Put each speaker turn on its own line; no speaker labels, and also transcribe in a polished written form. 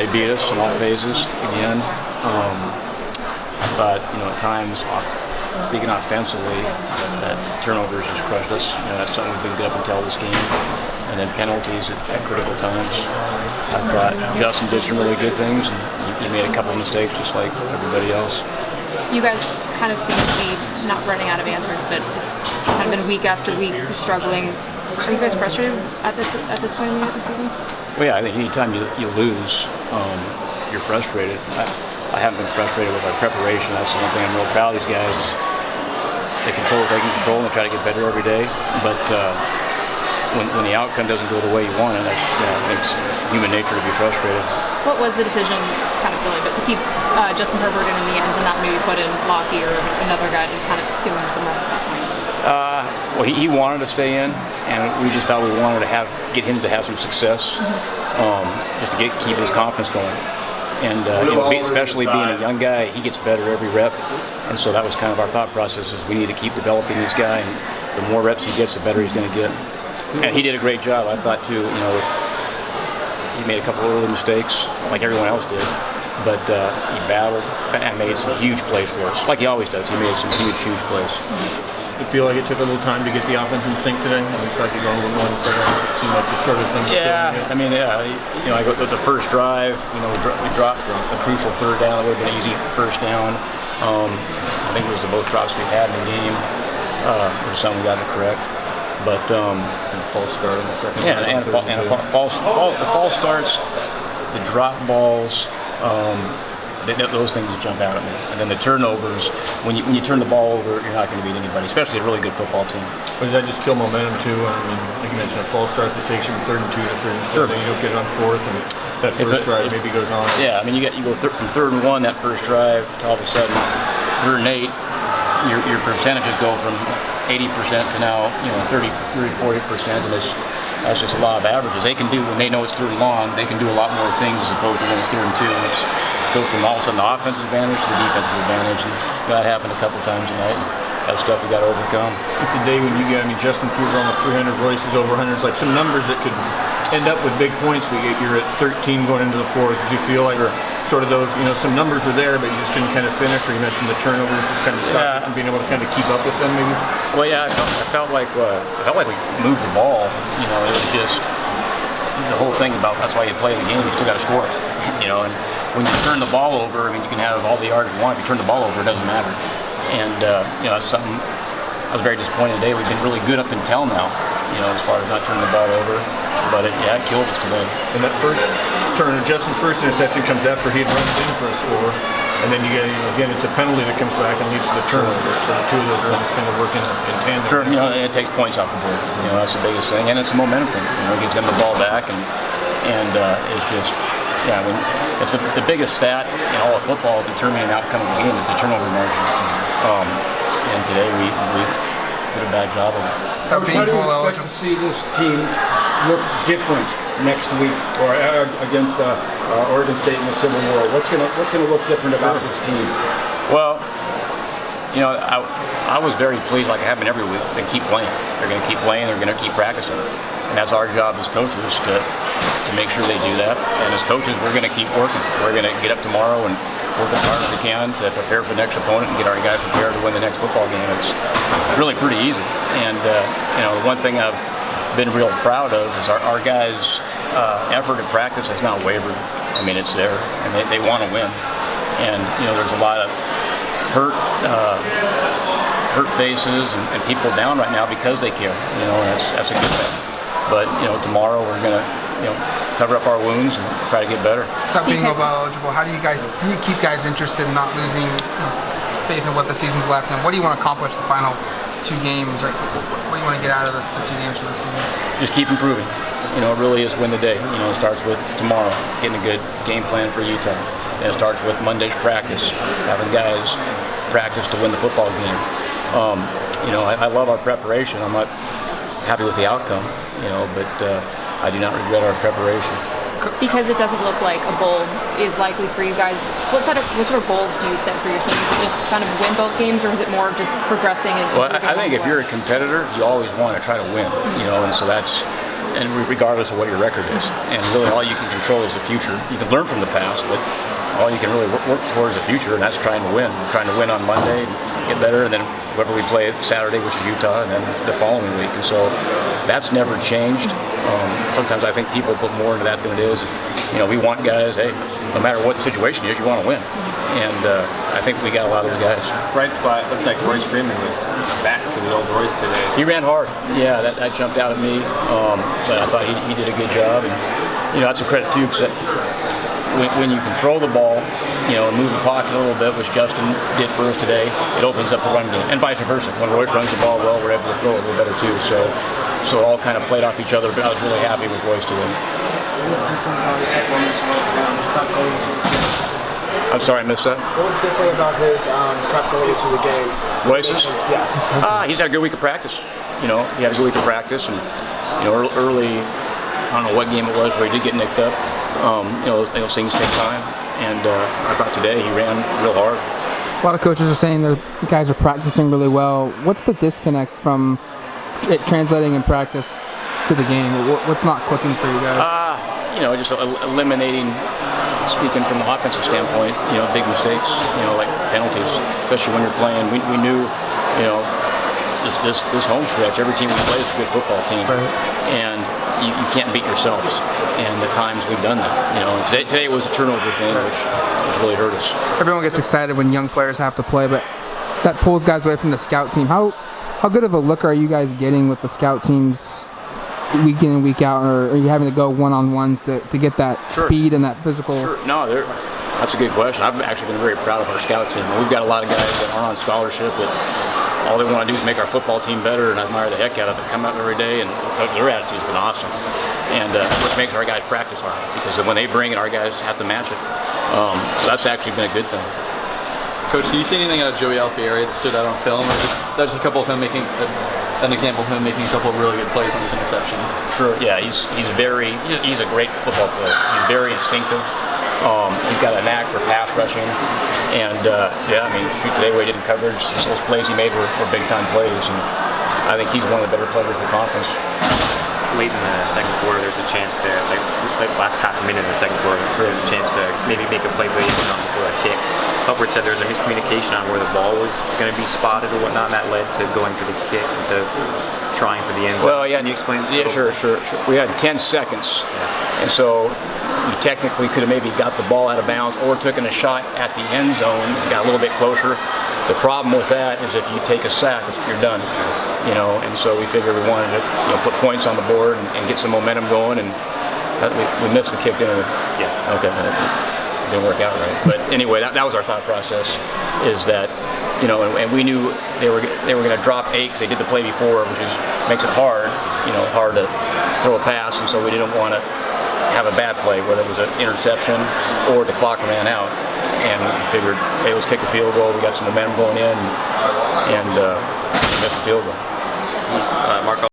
they beat us in all phases again. I thought, at times, speaking offensively, that turnovers just crushed us. That's something we've been good up until this game. And then penalties at critical times. I thought Justin did some really good things, and he made a couple of mistakes just like everybody else.
You guys kind of seem to be not running out of answers, but it's kind of been week after week struggling. Are you guys frustrated at this point in the season?
Well, yeah, I think anytime you lose, you're frustrated. I haven't been frustrated with our preparation. That's the one thing I'm real proud of these guys is they control what they can control and they try to get better every day. But when the outcome doesn't go the way you want it, I think it's human nature to be frustrated.
What was the decision, kind of silly, but to keep Justin Herbert in the end and not maybe put in Lockie or another guy to kind of give him some rest at that point?
Well, he wanted to stay in, and we just thought we wanted to get him to have some success, just to keep his confidence going. And especially being a young guy, he gets better every rep, and so that was kind of our thought process: is we need to keep developing this guy, and the more reps he gets, the better he's going to get. And he did a great job, I thought too. He made a couple of early mistakes, like everyone else did, but he battled and made some huge plays for us, like he always does. He made some huge plays.
You feel like it took a little time to get the offense in sync today? It looks like you're going a little more in the second. It seemed like the sort of things.
I go with the first drive. We dropped the crucial third down. It would have been easy first down. I think it was the most drops we've had in the game. It was something we got to correct. But
and a false start in the second.
Yeah, and the false starts, the drop balls. Those things jump out at me. And then the turnovers, when you turn the ball over, you're not going to beat anybody, especially a really good football team.
But does that just kill momentum too? I mean, like you mentioned, a false start that takes you from 3rd and 2 to 3rd and 7. Sure. Then you don't get it on 4th, and that first drive maybe goes on.
Yeah, I mean, you go from 3rd and 1 that first drive to all of a sudden 3rd and 8. Your percentages go from 80% to now 30, 40%, and that's just a lot of averages. They can do, when they know it's 3rd and long, they can do a lot more things as opposed to when it's 3rd and 2. It goes from all of a sudden the offensive advantage to the defensive advantage, and that happened a couple times tonight. That's stuff we got to overcome.
It's a day when you get, Justin threw almost 300, Royce is over 100. It's like some numbers that could end up with big points. You're at 13 going into the 4th. Did you feel like sort of those, some numbers were there, but you just couldn't kind of finish, or you mentioned the turnovers just kind of stopped you from being able to kind of keep up with them maybe?
Well, yeah, I felt like we moved the ball. It was just the whole thing about that's why you play the game. You still got to score. And when you turn the ball over, you can have all the yards you want. If you turn the ball over, it doesn't matter. And that's something I was very disappointed today. We've been really good up until now, as far as not turning the ball over. But it killed us today.
And that first turn, Justin's first interception comes after he had run in for a score. And then you get, again, it's a penalty that comes back and leads to the turnover. So the two of those things kind of work in tandem.
Sure, it takes points off the board. That's the biggest thing. And it's a momentum thing. It gives them the ball back. And it's just, it's the biggest stat in all of football determining the outcome of the game is the turnover margin. And today we did a bad job of it.
How do you expect to see this team look different next week or against Oregon State in the Civil War? What's going to look different about this team?
Well, I was very pleased, like I have been every week. They keep playing. They're going to keep playing. They're going to keep practicing, and that's our job as coaches to make sure they do that. And as coaches, we're going to keep working. We're going to get up tomorrow and work as hard as we can to prepare for the next opponent and get our guys prepared to win the next football game. It's really pretty easy. And the one thing I've been real proud of is our guys' effort at practice has not wavered. It's there, and they want to win. And there's a lot of hurt faces and people down right now because they care. And that's a good thing. But tomorrow we're gonna cover up our wounds and try to get better.
Not being eligible, how do you keep guys interested in not losing faith in what the season's left, and what do you want to accomplish the final 2 games? Like, what do you want to get out of the 2 games for the season?
Just keep improving. It really is win the day. It starts with tomorrow, getting a good game plan for Utah. And it starts with Monday's practice, having guys practice to win the football game. I love our preparation. I'm not happy with the outcome, but I do not regret our preparation.
Because it doesn't look like a bowl is likely for you guys, what sort of goals do you set for your team? Is it just kind of win both games, or is it more just progressing?
Well, I think if you're a competitor, you always want to try to win, and so that's and regardless of what your record is. And really all you can control is the future. You can learn from the past, but all you can really work towards the future, and that's trying to win. We're trying to win on Monday, get better, and then whoever we play Saturday, which is Utah, and then the following week. And so that's never changed. Sometimes I think people put more into that than it is. We want guys, hey, no matter what the situation is, you want to win. And I think we got a lot of those guys.
Bright spot looked like Royce Freeman was back to the old Royce today.
He ran hard. Yeah, that jumped out at me. But I thought he did a good job. And, that's a credit, too, because when you can throw the ball, and move the pocket a little bit, which Justin did for us today, it opens up the run game, and vice versa. When Royce runs the ball well, we're able to throw it a little better too. So it all kind of played off each other. But I was really happy with Royce today.
What was different about his performance prep going into this game?
I'm sorry, I missed that.
What was different about his prep going into the game?
Royce's?
Yes.
He's had a good week of practice. He had a good week of practice, and early. I don't know what game it was where he did get nicked up. Those things take time, and I thought today he ran real hard.
A lot of coaches are saying the guys are practicing really well. What's the disconnect from it translating in practice to the game? What's not clicking for you guys?
Just eliminating, speaking from the offensive standpoint, big mistakes, like penalties, especially when you're playing. We knew, this home stretch, every team we play is a good football team.
Right.
And you can't beat yourselves. And at times we've done that. And today was a turnover thing, which really hurt us.
Everyone gets excited when young players have to play, but that pulls guys away from the scout team. How good of a look are you guys getting with the scout teams week in and week out, or are you having to go one-on-ones to get that speed and that physical?
Sure. No, that's a good question. I've actually been very proud of our scout team. We've got a lot of guys that aren't on scholarship that all they want to do is make our football team better, and I admire the heck out of it. They come out every day, and their attitude's been awesome. And which makes our guys practice hard, because when they bring it, our guys have to match it. So that's actually been a good thing.
Coach, do you see anything out of Joey Alfieri that stood out on film, or just a couple of him making an example of him making a couple of really good plays on his interceptions?
Sure. Yeah, he's a great football player. He's very instinctive. He's got a knack for pass rushing, and shoot today where he didn't coverage. Those plays he made were big time plays, and I think he's one of the better players in the conference.
Late in the second quarter, there's a chance to, like last half a minute in the second quarter, there's a chance to maybe make a play for a kick. Hubbard said there was a miscommunication on where the ball was going to be spotted or whatnot, and that led to going for the kick instead of trying for the end zone.
Well, yeah.
Can you explain?
Yeah, sure. We had 10 seconds, and so we technically could have maybe got the ball out of bounds or taken a shot at the end zone, got a little bit closer. The problem with that is if you take a sack, you're done. And so we figured we wanted to put points on the board and get some momentum going, and we missed the kick, didn't we?
Yeah.
Okay. It didn't work out right. But anyway, that was our thought process, is that, and we knew they were going to drop 8 because they did the play before, which makes it hard, hard to throw a pass, and so we didn't want to have a bad play, whether it was an interception or the clock ran out. And we figured, hey, let's kick a field goal. We got some momentum going in, and missed the field goal.
Mark